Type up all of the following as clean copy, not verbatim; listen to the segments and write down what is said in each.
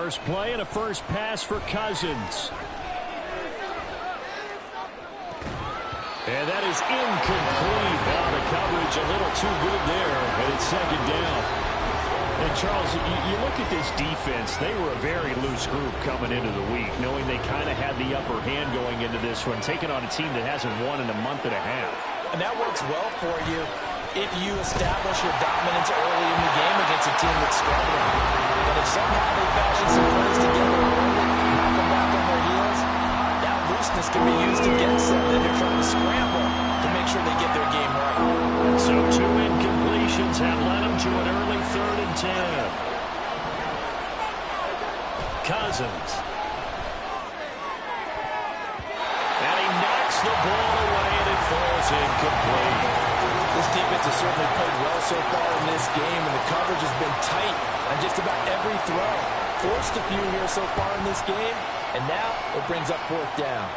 first play and a first pass for Cousins. And that is incomplete. Now the coverage a little too good there, and it's second down. And Charles, you look at this defense, they were a very loose group coming into the week, knowing they kind of had the upper hand going into this one, taking on a team that hasn't won in a month and a half. And that works well for you if you establish your dominance early in the game against a team that's struggling. But if somehow they fashion some plays together early, knock them back on their heels, that looseness can be used against them. Then they're trying to scramble to make sure they get their game right. So 2 incompletions have led them to an early 3rd and 10. Cousins. And he knocks the ball away, and it falls incomplete. This defense has certainly played well so far in this game, and the coverage has been tight on just about every throw. Forced a few here so far in this game, and now it brings up 4th down.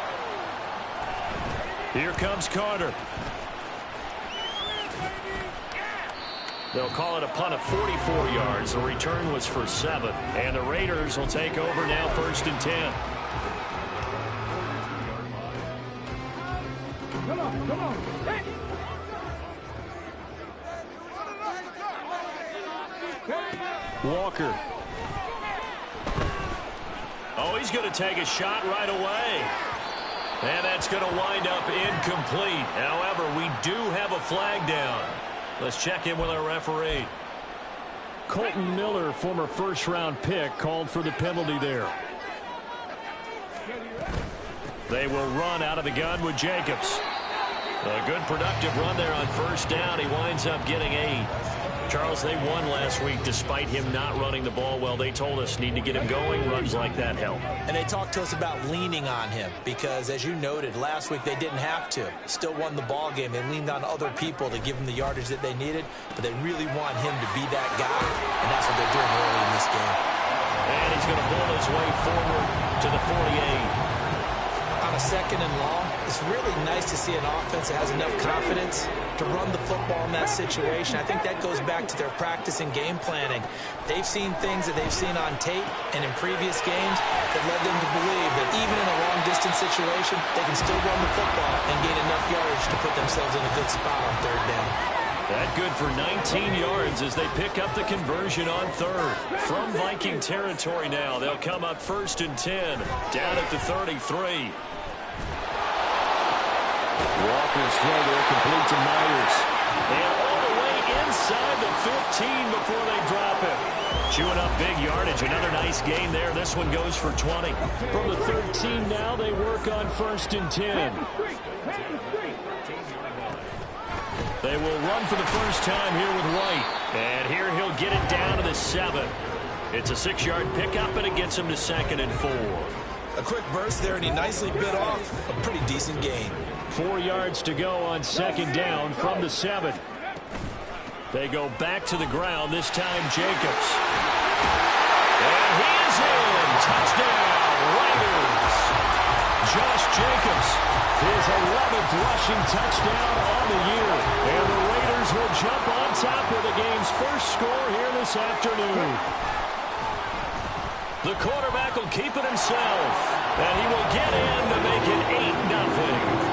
Here comes Carter. They'll call it a punt of 44 yards. The return was for 7. And the Raiders will take over now 1st and 10. Come on. Hey. Walker. Oh, he's going to take a shot right away. And that's going to wind up incomplete. However, we do have a flag down. Let's check in with our referee. Colton Miller, former first-round pick, called for the penalty there. They will run out of the gun with Jacobs. A good productive run there on 1st down. He winds up getting 8. Charles, they won last week despite him not running the ball well. They told us need to get him going. Runs like that help. And they talked to us about leaning on him because, as you noted, last week they didn't have to. Still won the ball game. They leaned on other people to give them the yardage that they needed, but they really want him to be that guy, and that's what they're doing early in this game. And he's going to pull his way forward to the 48. On a 2nd and long, it's really nice to see an offense that has enough confidence to run the football in that situation. I think that goes back to their practice and game planning. They've seen things that they've seen on tape and in previous games that led them to believe that even in a long-distance situation, they can still run the football and gain enough yardage to put themselves in a good spot on 3rd down. That good for 19 yards as they pick up the conversion on 3rd. From Viking territory now, they'll come up 1st and 10, down at the 33. Walker's throw there complete to Myers. And all the way inside the 15 before they drop him. Chewing up big yardage. Another nice gain there. This one goes for 20. From the 13 now, they work on 1st and 10. They will run for the first time here with White. And here he'll get it down to the 7. It's a 6-yard pickup, and it gets him to 2nd and 4. A quick burst there, and he nicely bit off a pretty decent gain. 4 yards to go on 2nd down from the 7. They go back to the ground, this time Jacobs. And he is in. Touchdown, Raiders. Josh Jacobs, his 11th rushing touchdown on the year. And the Raiders will jump on top with the game's first score here this afternoon. The quarterback will keep it himself, and he will get in to make it 8-0.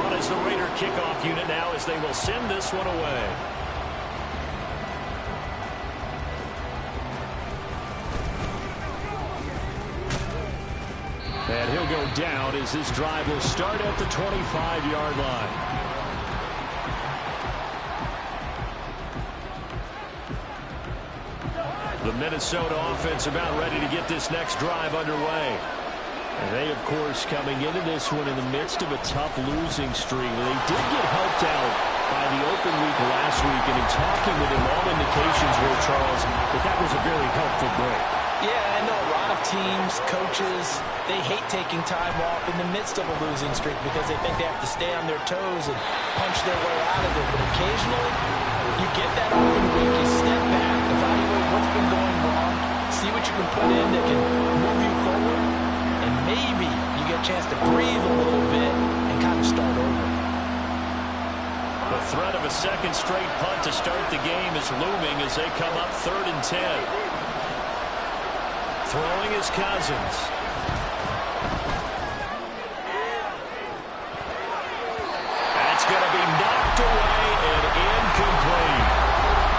On as the Raider kickoff unit now as they will send this one away. And he'll go down as this drive will start at the 25-yard line. The Minnesota offense about ready to get this next drive underway. And they, of course, coming into this one in the midst of a tough losing streak. They did get helped out by the open week last week, and in talking with him, all indications were, Charles, that was a very helpful break. Yeah, I know a lot of teams, coaches, they hate taking time off in the midst of a losing streak because they think they have to stay on their toes and punch their way out of it. But occasionally, you get that open week, you step back, evaluate what's been going wrong, see what you can put in that can move you forward, and maybe you get a chance to breathe a little bit and kind of start over. The threat of a second straight punt to start the game is looming as they come up 3rd and 10. Throwing is Cousins. That's going to be knocked away and incomplete.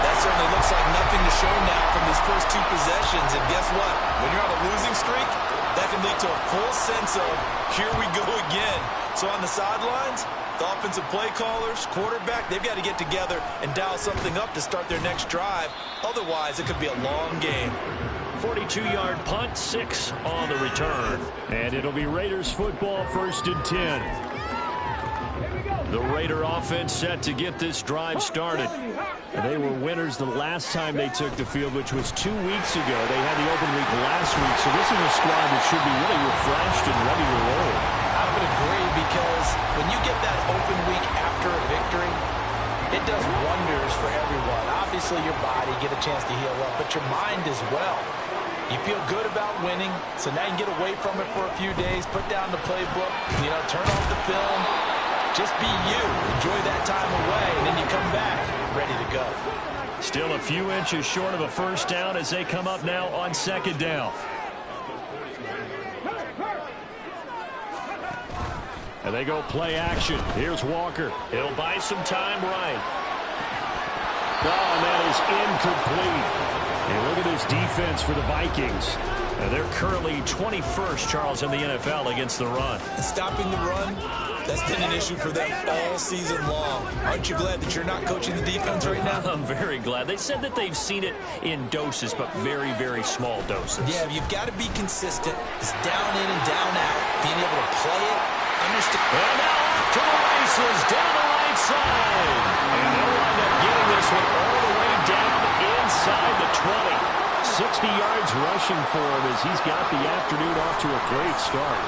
That certainly looks like nothing to show now from these first 2 possessions. And guess what? When you're on a losing streak, that can lead to a full sense of, here we go again. So on the sidelines, the offensive play callers, quarterback, they've got to get together and dial something up to start their next drive. Otherwise, it could be a long game. 42-yard punt, 6 on the return. And it'll be Raiders football, 1st and 10. The Raider offense set to get this drive started. They were winners the last time they took the field, which was 2 weeks ago. They had the open week last week, so this is a squad that should be really refreshed and ready to roll. I would agree, because when you get that open week after a victory, it does wonders for everyone. Obviously, your body get a chance to heal up, but your mind as well. You feel good about winning, so now you can get away from it for a few days, put down the playbook, turn off the film. Just be you. Enjoy that time away, and then you come back ready to go. Still a few inches short of a first down as they come up now on 2nd down. And they go play action. Here's Walker. He'll buy some time right. Oh, and that is incomplete. And look at this defense for the Vikings. And they're currently 21st, Charles, in the NFL against the run. And stopping the run, that's been an issue for them all season long. Aren't you glad that you're not coaching the defense right now? I'm very glad. They said that they've seen it in doses, but very, very small doses. Yeah, you've got to be consistent. It's down in and down out. Being able to play it, understand. And now off to the races down the right side. And they'll wind up getting this one all the way down inside the 20. 60 yards rushing for him as he's got the afternoon off to a great start.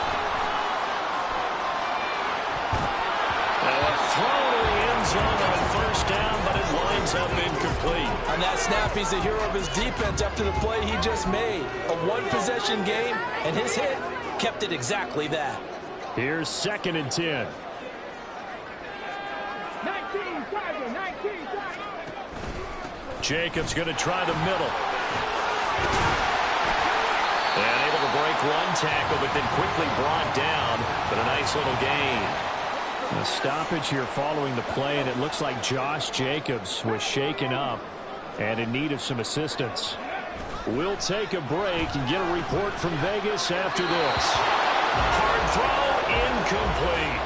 Throw to the end zone on first down, but it winds up incomplete. On that snap, he's the hero of his defense after the play he just made. A one-possession game, and his hit kept it exactly that. Here's 2nd and 10. 19, Tiger, 19, Tiger. Jacobs going to try the middle. And able to break one tackle, but then quickly brought down. But a nice little gain. A stoppage here following the play, and it looks like Josh Jacobs was shaken up and in need of some assistance. We'll take a break and get a report from Vegas after this. Hard throw, incomplete.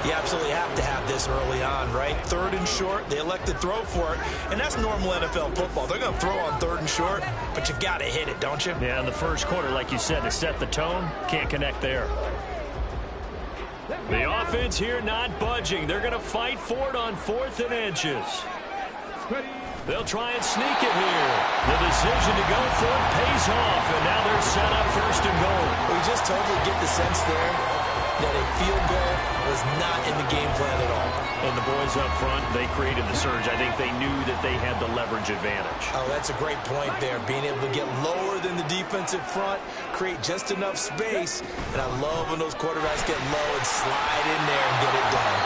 You absolutely have to have this early on, right? 3rd and short, they elect to throw for it, and that's normal NFL football. They're going to throw on 3rd and short, but you've got to hit it, don't you? Yeah, in the first quarter, like you said, to set the tone, can't connect there. The offense here not budging. They're going to fight for it on 4th and inches. They'll try and sneak it here. The decision to go for it pays off, and now they're set up 1st and goal. We just totally get the sense there that a field goal was not in the game plan at all. And the boys up front, they created the surge. I think they knew that they had the leverage advantage. Oh, that's a great point there. Being able to get lower than the defensive front, create just enough space. And I love when those quarterbacks get low and slide in there and get it done.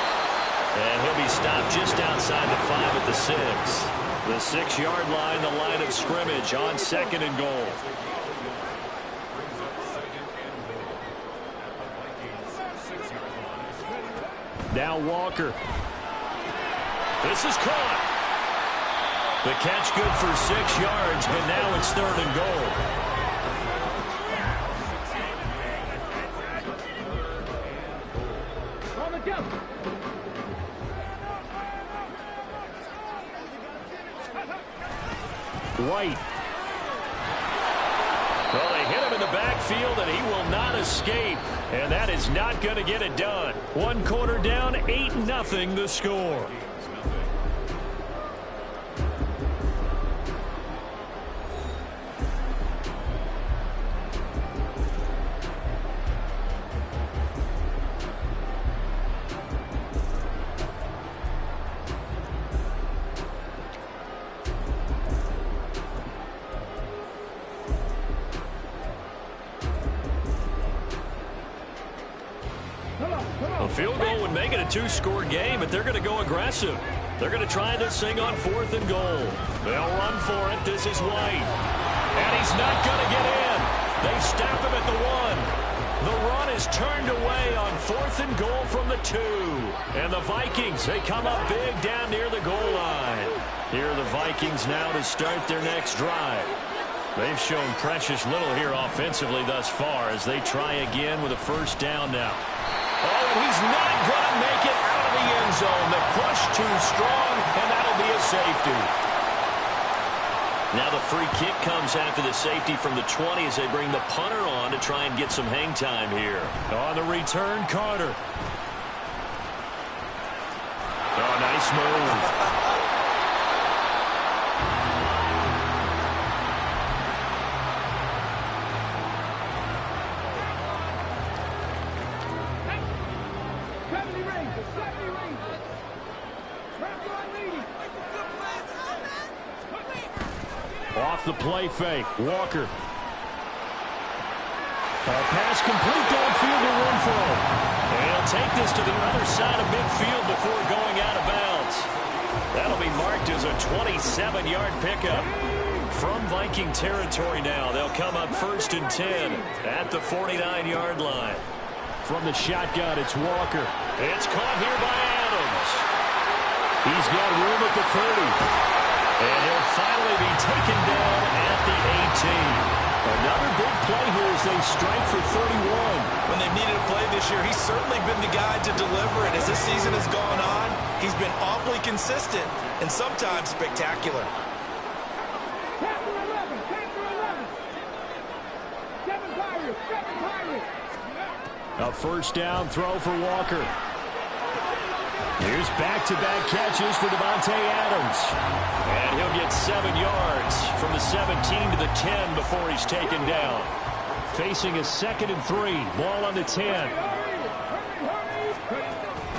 And he'll be stopped just outside the 5 at the 6. The 6-yard line, the line of scrimmage on 2nd and goal. Now Walker. This is caught. The catch good for 6 yards, but now it's 3rd and goal. On the jump. White. Well, they hit him in the backfield, and he will not escape. And that is not going to get it done. 1 quarter down, 8-0 the score. A field goal would make it a 2-score game, but they're going to go aggressive. They're going to try this thing on 4th and goal. They'll run for it. This is White. And he's not going to get in. They stop him at the 1. The run is turned away on 4th and goal from the 2. And the Vikings, they come up big down near the goal line. Here are the Vikings now to start their next drive. They've shown precious little here offensively thus far as they try again with a first down now. Oh, and he's not going to make it out of the end zone. The push too strong, and that'll be a safety. Now the free kick comes after the safety from the 20 as they bring the punter on to try and get some hang time here. On the return, Carter. Oh, nice move. Off the play fake, Walker. Pass complete downfield to Renfro. And he'll take this to the other side of midfield before going out of bounds. That'll be marked as a 27-yard pickup. From Viking territory now, they'll come up 1st and 10 at the 49-yard line. From the shotgun, it's Walker. It's caught here by Adams. He's got room at the 30. And he'll finally be taken down at the 18. Another big play here as they strike for 31. When they've needed a play this year, he's certainly been the guy to deliver it. As this season has gone on, he's been awfully consistent and sometimes spectacular. A first down throw for Walker. Here's back-to-back catches for Devontae Adams. And he'll get 7 yards from the 17 to the 10 before he's taken down. Facing a 2nd and 3. Ball on the 10.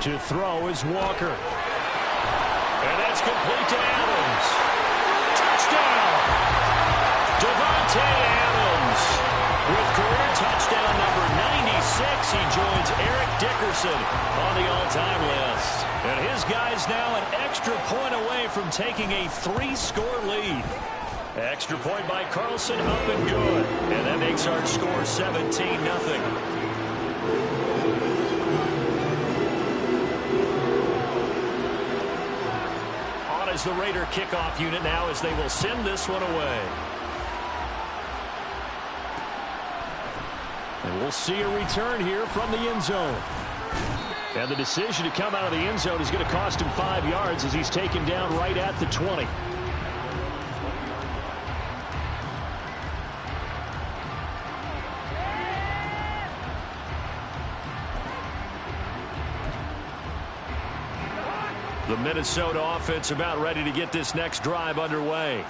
To throw is Walker. And that's complete to Adams. Touchdown! Devontae Adams. With career touchdown number 96, he joins Eric Dickerson on the all-time list. And his guy's now an extra point away from taking a 3-score lead. Extra point by Carlson, up and good. And that makes our score 17-0. On as the Raider kickoff unit now as they will send this one away. And we'll see a return here from the end zone. And the decision to come out of the end zone is going to cost him 5 yards as he's taken down right at the 20. The Minnesota offense about ready to get this next drive underway.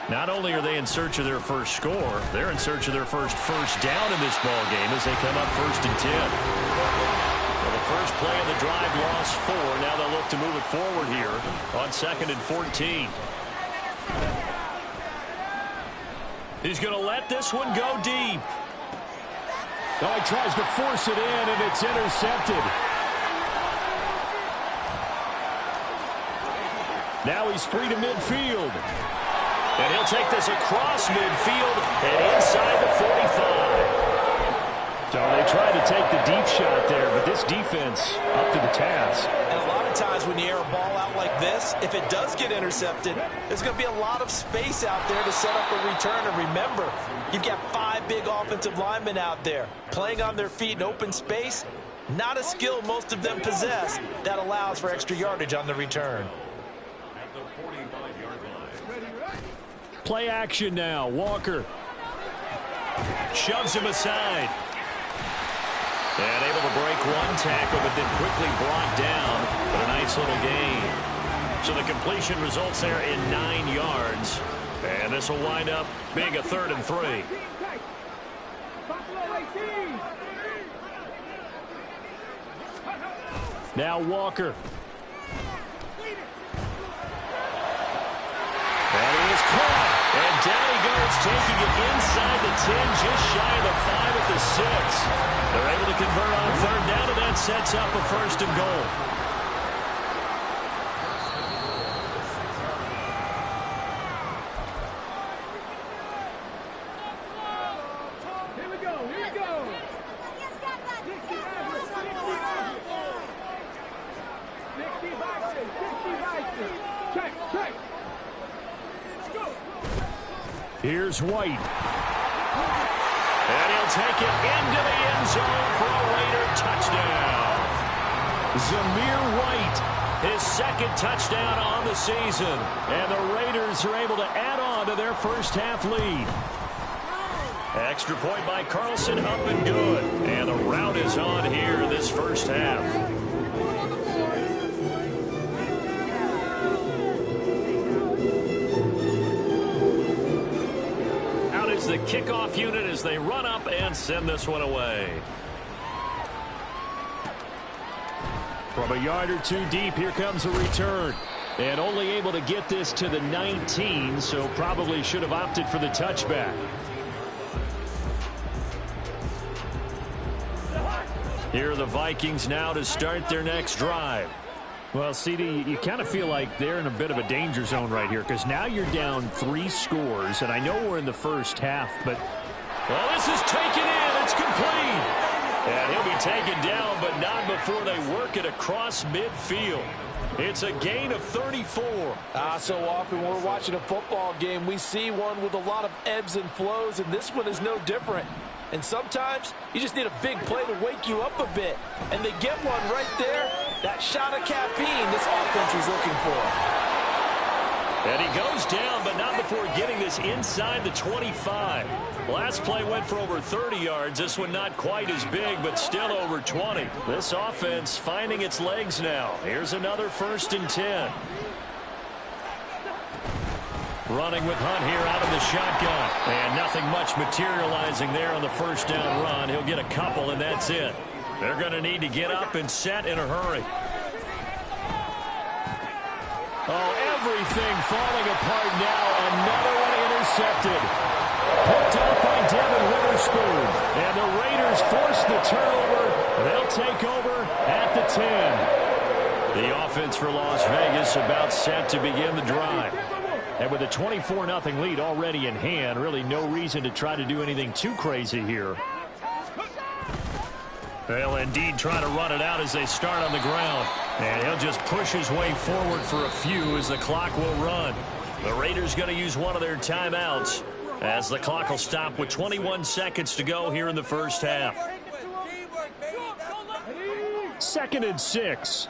Not only are they in search of their first score, they're in search of their first down in this ball game as they come up 1st and 10. Well, the first play of the drive lost 4. Now they'll look to move it forward here on 2nd and 14. He's going to let this one go deep. Oh, he tries to force it in, and it's intercepted. Now he's free to midfield. And he'll take this across midfield and inside the 45. So they tried to take the deep shot there, but this defense up to the task. And a lot of times when you air a ball out like this, if it does get intercepted, there's going to be a lot of space out there to set up a return. And remember, you've got 5 big offensive linemen out there playing on their feet in open space. Not a skill most of them possess that allows for extra yardage on the return. Play action now. Walker shoves him aside. And able to break one tackle, but then quickly brought down. But a nice little gain. So the completion results there in 9 yards. And this will wind up being a 3rd and 3. Now Walker. And he is caught. And down he goes, taking it inside the 10, just shy of the 5 at the 6. They're able to convert on 3rd down, and that sets up a 1st and goal. Check. Here's White. And he'll take it into the end zone for a Raider touchdown. Zamir White, his second touchdown on the season. And the Raiders are able to add on to their first half lead. Extra point by Carlson, up and good. And the rout is on here this first half. Out is the kickoff unit as they run up and send this one away. From a yard or two deep, here comes a return. And only able to get this to the 19, so probably should have opted for the touchback. Here are the Vikings now to start their next drive. Well, CD, you kind of feel like they're in a bit of a danger zone right here because now you're down 3 scores, and I know we're in the first half, but... Well, this is taken in. It's complete. And he'll be taken down, but not before they work it across midfield. It's a gain of 34. So often when we're watching a football game, we see one with a lot of ebbs and flows, and this one is no different. And sometimes you just need a big play to wake you up a bit. And they get one right there. That shot of caffeine this offense was looking for. And he goes down, but not before getting this inside the 25. Last play went for over 30 yards. This one not quite as big, but still over 20. This offense finding its legs now. Here's another 1st and 10. Running with Hunt here out of the shotgun. And nothing much materializing there on the first down run. He'll get a couple, and that's it. They're going to need to get up and set in a hurry. Oh, everything falling apart now. Another one intercepted. Picked up by Devin Witherspoon. And the Raiders force the turnover. They'll take over at the 10. The offense for Las Vegas about set to begin the drive. And with a 24-0 lead already in hand, really no reason to try to do anything too crazy here. They'll indeed try to run it out as they start on the ground. And he'll just push his way forward for a few as the clock will run. The Raiders going to use one of their timeouts as the clock will stop with 21 seconds to go here in the first half. 2nd and 6.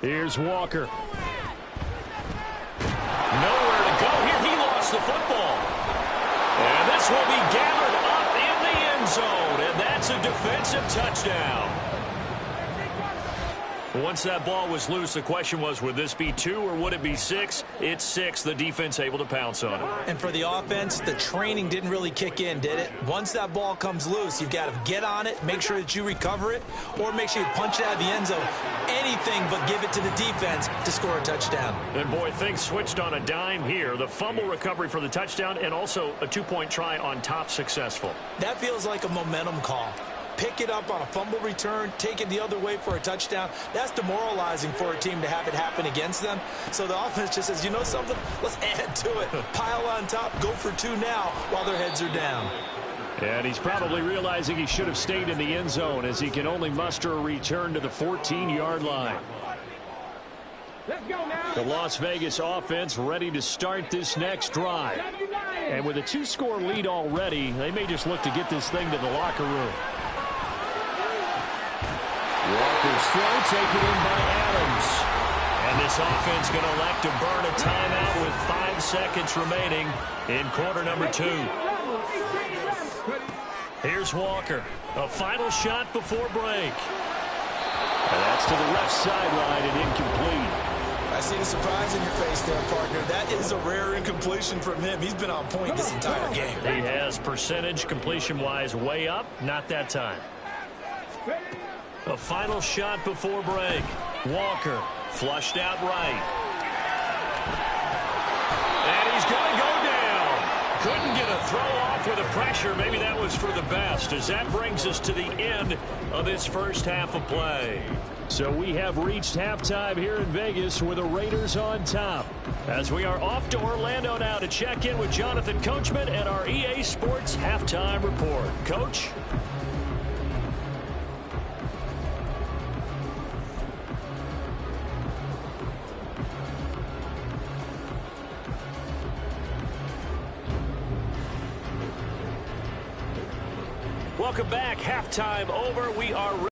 Here's Walker. Nowhere to go here. He lost the football. And this will be gathered up in the end zone. And that's a defensive touchdown. Once that ball was loose, the question was, would this be 2 or would it be 6? It's 6. The defense able to pounce on it. And for the offense, the training didn't really kick in, did it? Once that ball comes loose, you've got to get on it, make sure that you recover it, or make sure you punch it out of the end zone. Anything but give it to the defense to score a touchdown. And, boy, things switched on a dime here. The fumble recovery for the touchdown and also a 2-point try on top successful. That feels like a momentum call. Pick it up on a fumble return, take it the other way for a touchdown. That's demoralizing for a team to have it happen against them. So the offense just says, you know something? Let's add to it. Pile on top, go for 2 now while their heads are down. And he's probably realizing he should have stayed in the end zone as he can only muster a return to the 14-yard line. Let's go now. The Las Vegas offense ready to start this next drive. And with a 2-score lead already, they may just look to get this thing to the locker room. Walker's throw taken in by Adams. And this offense going to elect to burn a timeout with 5 seconds remaining in quarter number 2. Here's Walker. A final shot before break. And that's to the left sideline and incomplete. I see the surprise in your face there, partner. That is a rare incompletion from him. He's been on point this entire game. He has percentage completion-wise way up. Not that time. A final shot before break. Walker flushed out right. And he's going to go down. Couldn't get a throw off with the pressure. Maybe that was for the best, as that brings us to the end of this first half of play. So we have reached halftime here in Vegas with the Raiders on top. As we are off to Orlando now to check in with Jonathan Coachman and our EA Sports Halftime Report. Coach? Welcome back. Halftime over. We are ready.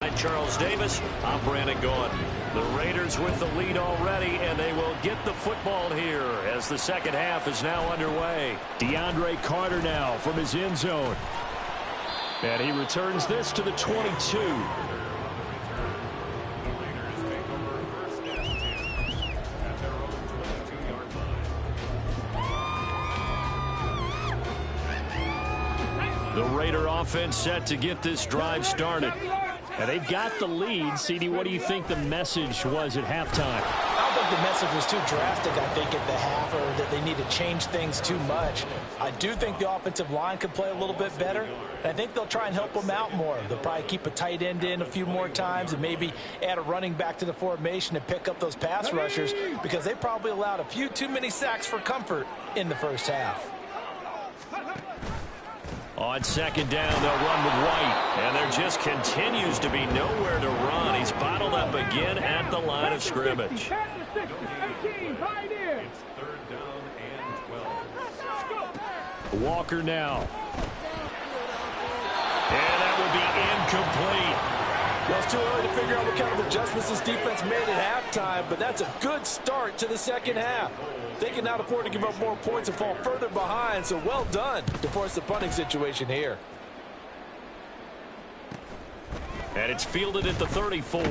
I'm Charles Davis. I'm Brandon Gaudin. The Raiders with the lead already, and they will get the football here as the second half is now underway. DeAndre Carter now from his end zone. And he returns this to the 22. The Raider offense set to get this drive started. And they've got the lead. CD, what do you think the message was at halftime? I don't think the message was too drastic, I think, at the half, or that they need to change things too much. I do think the offensive line could play a little bit better. And I think they'll try and help them out more. They'll probably keep a tight end in a few more times and maybe add a running back to the formation and pick up those pass rushers, because they probably allowed a few too many sacks for comfort in the first half. On second down, they'll run with White. And there just continues to be nowhere to run. He's bottled up again at the line of scrimmage. Walker now. And that will be incomplete. Well, it's too early to figure out what kind of adjustments this defense made at halftime, but that's a good start to the second half. They cannot afford to give up more points and fall further behind, so well done to force the punting situation here. And it's fielded at the 34.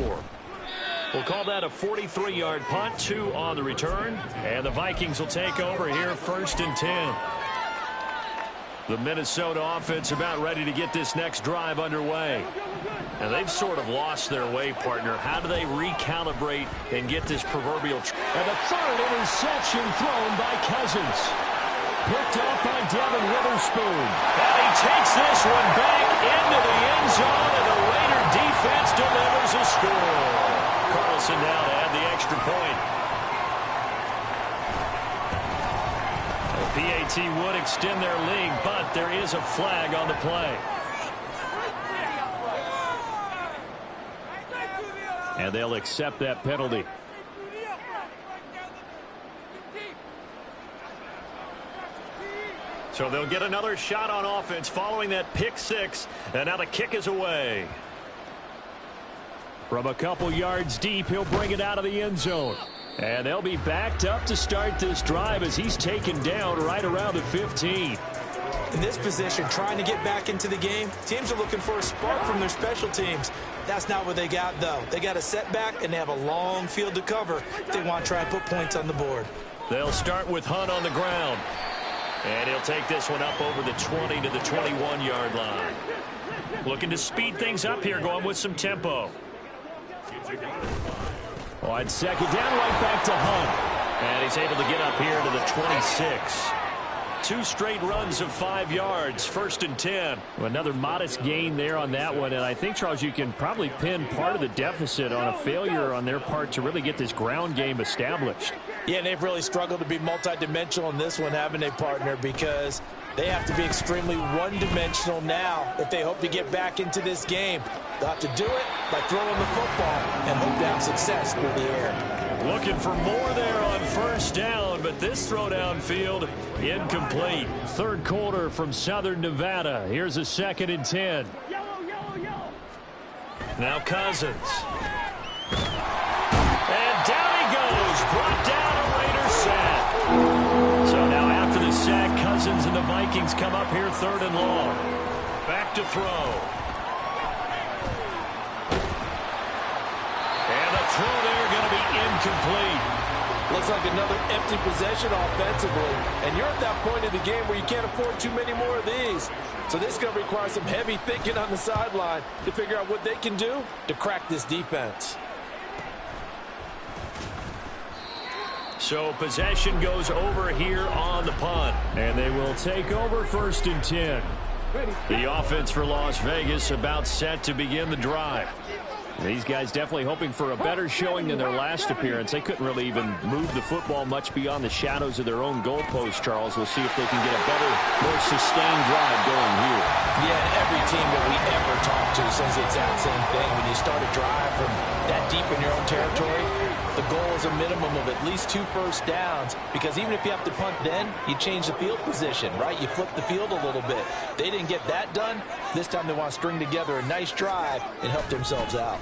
We'll call that a 43-yard punt, 2 on the return. And the Vikings will take over here, 1st and 10. The Minnesota offense about ready to get this next drive underway. And they've sort of lost their way, partner. How do they recalibrate and get this proverbial... And the third interception thrown by Cousins. Picked off by Devin Witherspoon. And he takes this one back into the end zone, and the Raider defense delivers a score. Carlson now to add the extra point. The PAT would extend their lead, but there is a flag on the play. And they'll accept that penalty. So they'll get another shot on offense following that pick 6. And now the kick is away. From a couple yards deep, he'll bring it out of the end zone. And they'll be backed up to start this drive as he's taken down right around the 15. In this position, trying to get back into the game, teams are looking for a spark from their special teams. That's not what they got, though. They got a setback, and they have a long field to cover if they want to try and put points on the board. They'll start with Hunt on the ground. And he'll take this one up over the 20 to the 21-yard line. Looking to speed things up here, going with some tempo. On second down, right back to Hunt. And he's able to get up here to the 26. 2 straight runs of 5 yards, 1st and 10. Well, another modest gain there on that one. And I think, Charles, you can probably pin part of the deficit on a failure on their part to really get this ground game established. Yeah, and they've really struggled to be multidimensional in this one, haven't they, partner? Because they have to be extremely one-dimensional now if they hope to get back into this game. They'll have to do it by throwing the football and hope to have success through the air. Looking for more there on 1st down, but this throw downfield incomplete. 3rd quarter from Southern Nevada. Here's a 2nd and 10. Now Cousins. And down he goes. Brought down a Raider sack. So now after the sack, Cousins and the Vikings come up here 3rd and long. Back to throw. And the throw there going to be incomplete. Looks like another empty possession offensively. And you're at that point in the game where you can't afford too many more of these. So this is going to require some heavy thinking on the sideline to figure out what they can do to crack this defense. So possession goes over here on the punt. And they will take over 1st and 10. The offense for Las Vegas about set to begin the drive. These guys definitely hoping for a better showing than their last appearance. They couldn't really even move the football much beyond the shadows of their own goalpost, Charles. We'll see if they can get a better, more sustained drive going here. Yeah, every team that we ever talk to says the exact same thing. When you start a drive from that deep in your own territory, the goal is a minimum of at least 2 first downs, because even if you have to punt then, you change the field position, right? You flip the field a little bit. They didn't get that done. This time they want to string together a nice drive and help themselves out.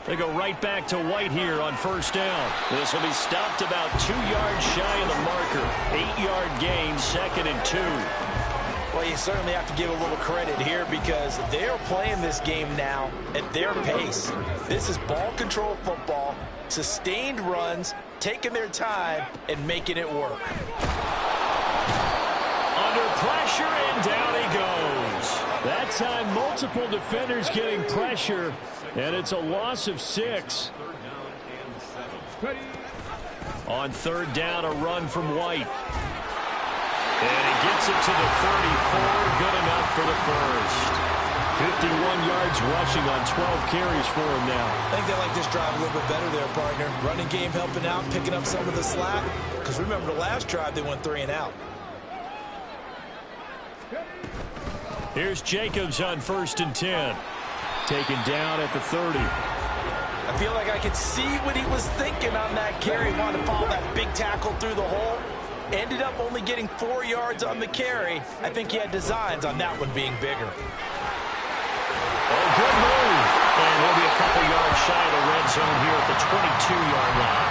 They go right back to White here on first down. This will be stopped about 2 yards shy of the marker. 8-yard gain, 2nd and 2. Well, you certainly have to give a little credit here because they are playing this game now at their pace. This is ball control football, sustained runs, taking their time, and making it work. Under pressure, and down he goes. That time, multiple defenders getting pressure, and it's a loss of 6. On 3rd down, a run from White. And he gets it to the 34, good enough for the first. 51 yards rushing on 12 carries for him now. I think they like this drive a little bit better there, partner. Running game helping out, picking up some of the slack. Because remember, the last drive, they went 3 and out. Here's Jacobs on 1st and 10. Taken down at the 30. I feel like I could see what he was thinking on that carry. Wanted to follow that big tackle through the hole. Ended up only getting 4 yards on the carry. I think he had designs on that one being bigger. Oh, good move. And he'll be a couple yards shy of the red zone here at the 22-yard line.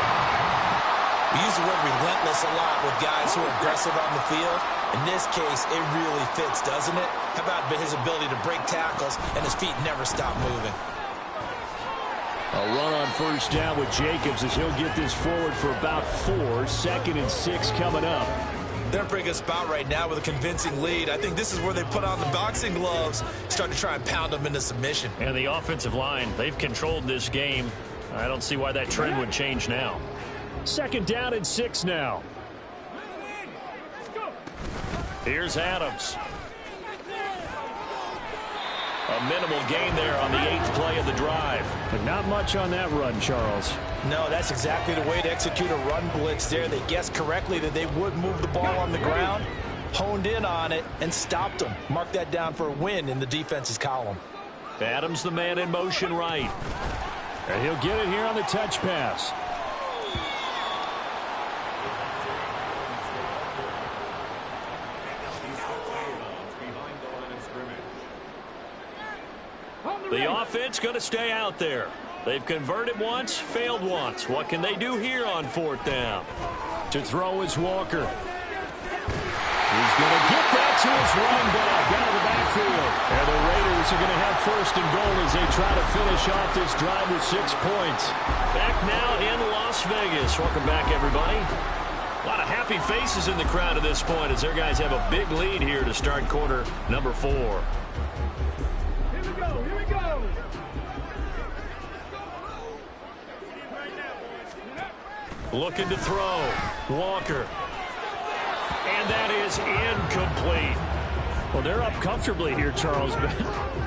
We use the word relentless a lot with guys who are aggressive on the field. In this case, it really fits, doesn't it? How about his ability to break tackles and his feet never stop moving? A run on 1st down with Jacobs as he'll get this forward for about 4. 2nd and 6 coming up. They're in a pretty good spot right now with a convincing lead. I think this is where they put on the boxing gloves, start to try and pound them into submission. And the offensive line, they've controlled this game. I don't see why that trend would change now. 2nd down and 6 now. Here's Adams. A minimal gain there on the 8th play of the drive. But not much on that run, Charles. No, that's exactly the way to execute a run blitz there. They guessed correctly that they would move the ball on the ground, honed in on it, and stopped them. Mark that down for a win in the defense's column. Adams the man in motion right. And he'll get it here on the touch pass. The offense going to stay out there. They've converted once, failed once. What can they do here on 4th down? To throw is Walker. He's going to get that to his running back out of the backfield. And the Raiders are going to have 1st and goal as they try to finish off this drive with 6 points. Back now in Las Vegas. Welcome back, everybody. A lot of happy faces in the crowd at this point as their guys have a big lead here to start quarter number 4. Looking to throw. Walker. And that is incomplete. Well, they're up comfortably here, Charles, but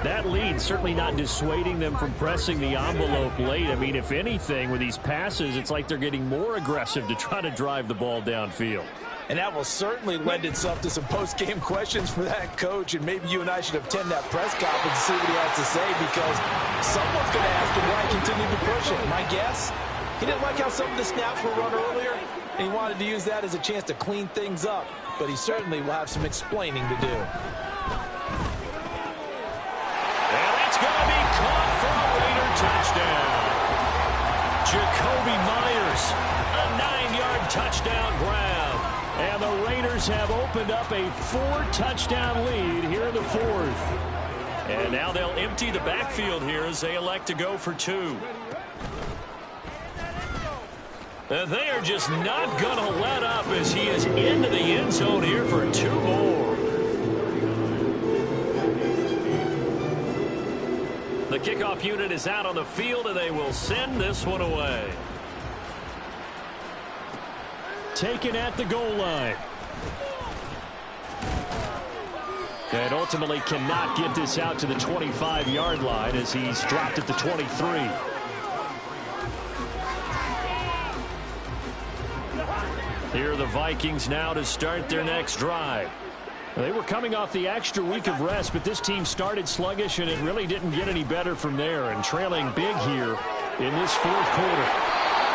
that lead certainly not dissuading them from pressing the envelope late. I mean, if anything, with these passes, it's like they're getting more aggressive to try to drive the ball downfield. And that will certainly lend itself to some post-game questions for that coach, and maybe you and I should attend that press conference and see what he has to say, because someone's going to ask him why he continued to push it. My guess, he didn't like how some of the snaps were run earlier, and he wanted to use that as a chance to clean things up, but he certainly will have some explaining to do. And it's going to be caught for a Raider touchdown. Jacoby Myers, a 9-yard touchdown grab. And the Raiders have opened up a 4-touchdown lead here in the 4th. And now they'll empty the backfield here as they elect to go for 2. And they are just not going to let up as he is into the end zone here for 2 more. The kickoff unit is out on the field, and they will send this one away. Taken at the goal line. And ultimately cannot get this out to the 25-yard line as he's dropped at the 23. Here are the Vikings now to start their next drive. They were coming off the extra week of rest, but this team started sluggish, and it really didn't get any better from there, and trailing big here in this 4th quarter.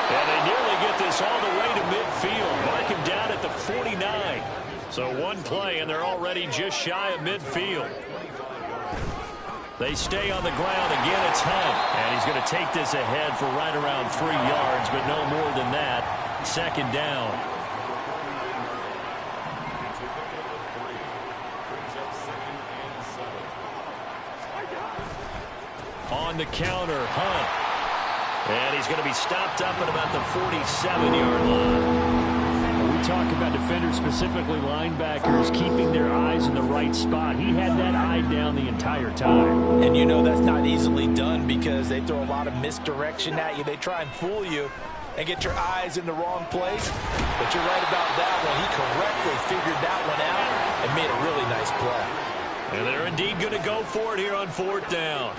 And they nearly get this all the way to midfield. Mark him down at the 49. So one play, and they're already just shy of midfield. They stay on the ground. Again, it's Hunt. And he's going to take this ahead for right around 3 yards, but no more than that. Second down. On the counter, Hunt. And he's going to be stopped up at about the 47-yard line. We talk about defenders, specifically linebackers, keeping their eyes in the right spot. He had that eye down the entire time. And you know that's not easily done because they throw a lot of misdirection at you. They try and fool you and get your eyes in the wrong place. But you're right about that one. He correctly figured that one out and made a really nice play. And they're indeed going to go for it here on 4th down.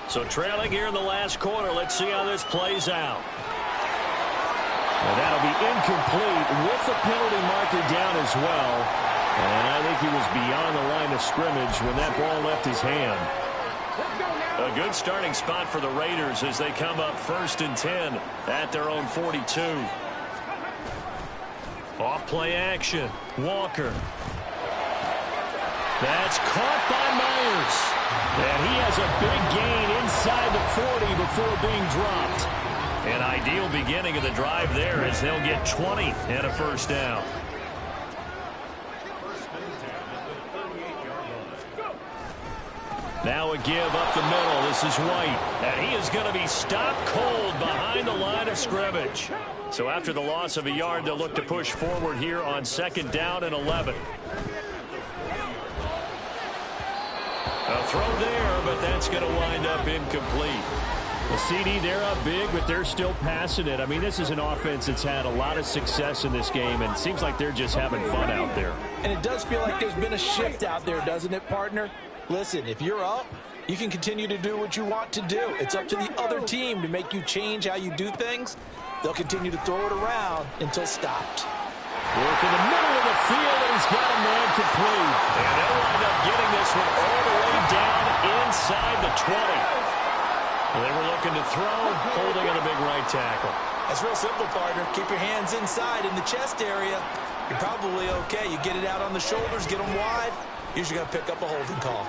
So trailing here in the last quarter. Let's see how this plays out. And that'll be incomplete with the penalty marker down as well. And I think he was beyond the line of scrimmage when that ball left his hand. A good starting spot for the Raiders as they come up 1st and 10 at their own 42. Off play action. Walker. That's caught by Myers. And he has a big gain inside the 40 before being dropped. An ideal beginning of the drive there as they'll get 20 and a 1st down. Now a give up the middle. This is White. And he is going to be stopped cold behind the line of scrimmage. So after the loss of a yard, they'll look to push forward here on 2nd down and 11. A throw there, but that's going to wind up incomplete. Well, CD, they're up big, but they're still passing it. I mean, this is an offense that's had a lot of success in this game, and it seems like they're just having fun out there. And it does feel like there's been a shift out there, doesn't it, partner? Listen, if you're up, you can continue to do what you want to do. It's up to the other team to make you change how you do things. They'll continue to throw it around until stopped. Work in the middle of the field, and he's got a man complete. And they'll wind up getting this one all the way down inside the 20. They were looking to throw, holding on the big right tackle. That's real simple, partner. Keep your hands inside in the chest area. You're probably okay. You get it out on the shoulders, get them wide. Usually going to pick up a holding call.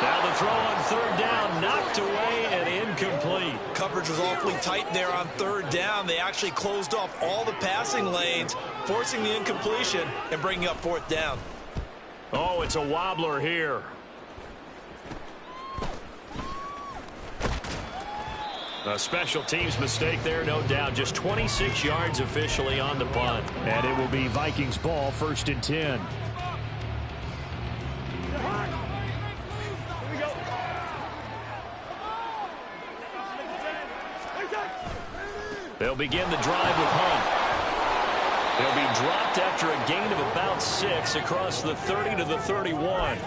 Now the throw on 3rd down, knocked away and incomplete. Coverage was awfully tight there on 3rd down. They actually closed off all the passing lanes, forcing the incompletion and bringing up 4th down. Oh, it's a wobbler here. A special teams mistake there, no doubt. Just 26 yards officially on the punt. And it will be Vikings ball, 1st and 10. They'll begin the drive with Hunt. They'll be dropped after a gain of about 6 across the 30 to the 31.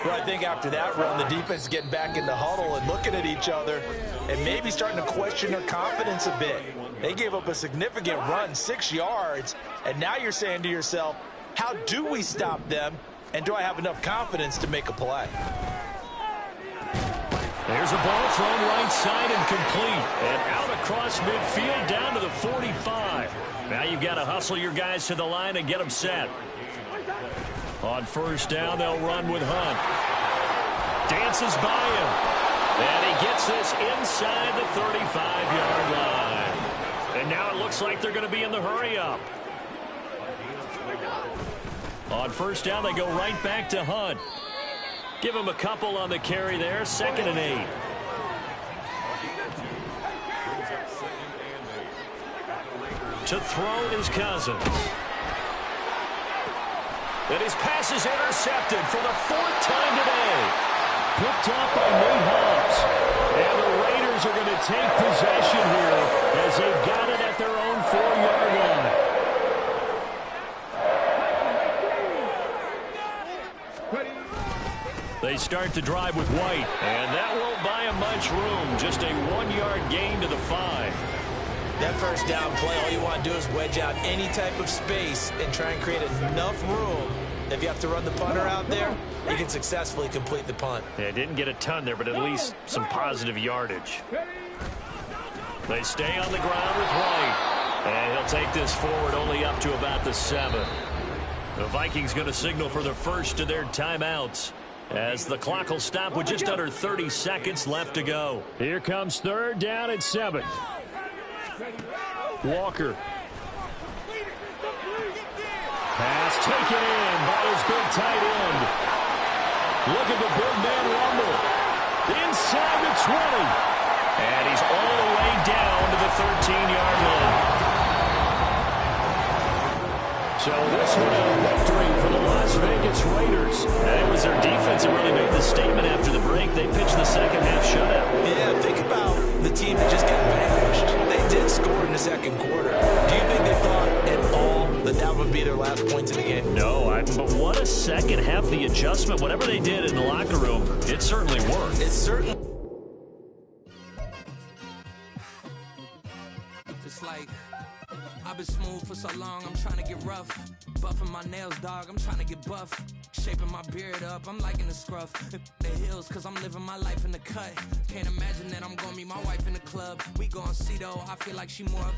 Well, I think after that run, the defense is getting back in the huddle and looking at each other and maybe starting to question their confidence a bit. They gave up a significant run, 6 yards, and now you're saying to yourself, how do we stop them, and do I have enough confidence to make a play? There's a ball thrown right side and complete. And out across midfield down to the 45. Now you've got to hustle your guys to the line and get them set. On 1st down, they'll run with Hunt. Dances by him. And he gets this inside the 35-yard line. And now it looks like they're going to be in the hurry-up. On 1st down, they go right back to Hunt. Give him a couple on the carry there. 2nd and 8. To throw is Cousins. And his pass is intercepted for the 4th time today. Picked up by Nate Hobbs. And the Raiders are going to take possession here as they've got it at their own 4-yard line. They start the drive with White, and that won't buy him much room. Just a 1-yard gain to the 5. That 1st down play, all you want to do is wedge out any type of space and try and create enough room. If you have to run the punter out there, you can successfully complete the punt. Yeah, didn't get a ton there, but at least some positive yardage. They stay on the ground with White. And he'll take this forward only up to about the 7. The Vikings going to signal for the first of their timeouts, as the clock will stop with just under 30 seconds left to go. Here comes 3rd down and 7. Walker. Pass taken in by his big tight end. Look at the big man rumble. Inside the 20. And he's all the way down to the 13-yard line. So this one a victory for the Las Vegas Raiders. And it was their defense that really made the statement after the break. They pitched the second half shutout. Yeah, think about the team that just got vanquished. They did score in the second quarter. Do you think they thought at all that that would be their last points in the game? No, but what a second half. The adjustment, whatever they did in the locker room, it certainly worked. It certainly. It's like, I've been smooth for so long, I'm trying to get rough. Buffing my nails, dog, I'm trying to get buff. Shaping my beard up, I'm liking the scruff. The hills, cause I'm living my life in the cut. Can't imagine that I'm gonna meet my wife in the club. We gon' see though, I feel like she more of